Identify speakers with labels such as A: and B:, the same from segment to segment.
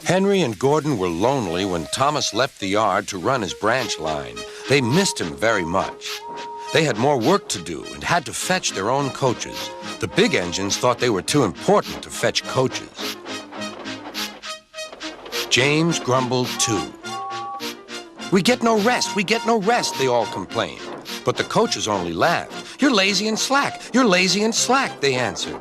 A: Henry and Gordon were lonely when Thomas left the yard to run his branch line. They missed him very much. They had more work to do and had to fetch their own coaches. The big engines thought they were too important to fetch coaches. James grumbled too. "We get no rest, we get no rest," they all complained. But the coaches only laughed. "You're lazy and slack, you're lazy and slack," they answered.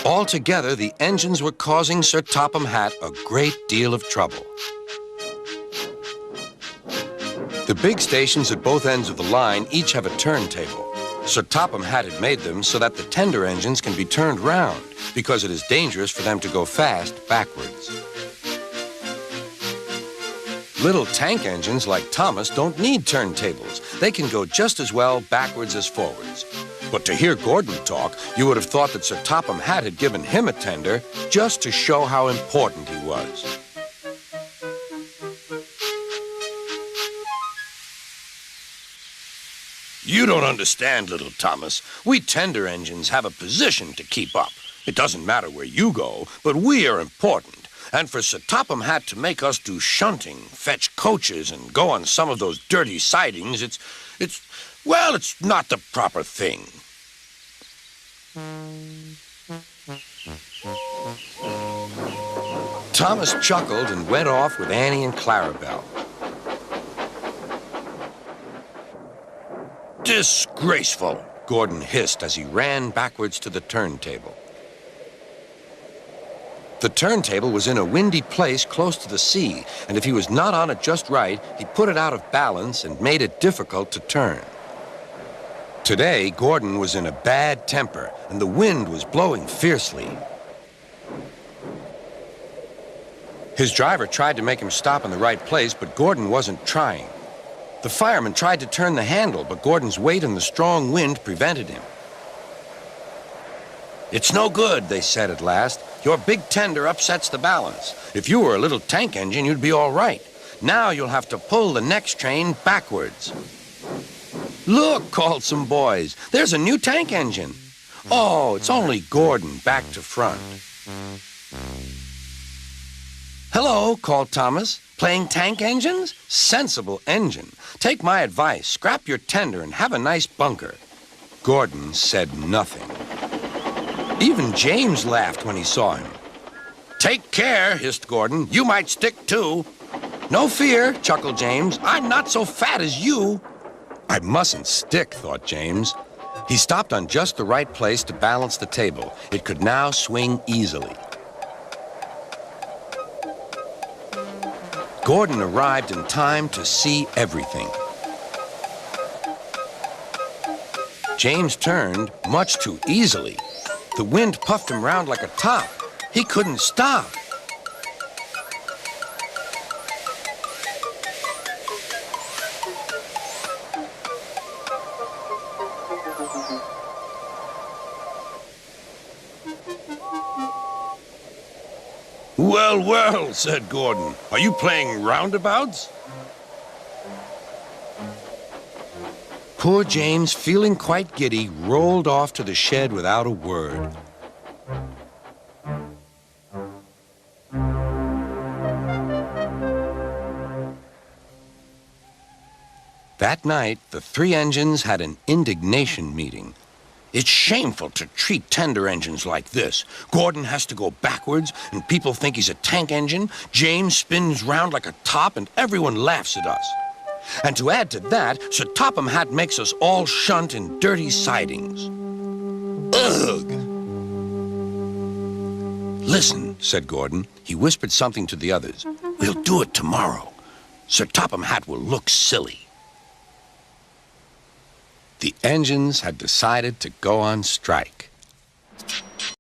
A: Altogether, the engines were causing Sir Topham Hatt a great deal of trouble. The big stations at both ends of the line each have a turntable. Sir Topham Hatt had made them so that the tender engines can be turned round, because it is dangerous for them to go fast backwards. Little tank engines like Thomas don't need turntables. They can go just as well backwards as forwards. But to hear Gordon talk, you would have thought that Sir Topham Hatt had given him a tender just to show how important he was. "You don't understand, little Thomas. We tender engines have a position to keep up. It doesn't matter where you go, but we are important. And for Sir Topham Hatt to make us do shunting, fetch coaches, and go on some of those dirty sidings, it's not the proper thing." Thomas chuckled and went off with Annie and Clarabelle. "Disgraceful," Gordon hissed as he ran backwards to the turntable. The turntable was in a windy place close to the sea, and if he was not on it just right, he put it out of balance and made it difficult to turn. Today, Gordon was in a bad temper, and the wind was blowing fiercely. His driver tried to make him stop in the right place, but Gordon wasn't trying. The fireman tried to turn the handle, but Gordon's weight and the strong wind prevented him. "It's no good," they said at last. "Your big tender upsets the balance. If you were a little tank engine, you'd be all right. Now you'll have to pull the next train backwards." "Look," called some boys. "There's a new tank engine." "Oh, it's only Gordon back to front." "Hello," called Thomas. "Playing tank engines? Sensible engine. Take my advice. Scrap your tender and have a nice bunker." Gordon said nothing. Even James laughed when he saw him. "Take care," hissed Gordon. "You might stick too." "No fear," chuckled James. "I'm not so fat as you." "I mustn't stick," thought James. He stopped on just the right place to balance the table. It could now swing easily. Gordon arrived in time to see everything. James turned much too easily. The wind puffed him round like a top. He couldn't stop. "Well, well," said Gordon. "Are you playing roundabouts?" Poor James, feeling quite giddy, rolled off to the shed without a word. That night, the three engines had an indignation meeting. "It's shameful to treat tender engines like this. Gordon has to go backwards, and people think he's a tank engine. James spins round like a top, and everyone laughs at us. And to add to that, Sir Topham Hatt makes us all shunt in dirty sidings. Ugh!" "Listen," said Gordon. He whispered something to the others. "We'll do it tomorrow. Sir Topham Hatt will look silly." The engines had decided to go on strike.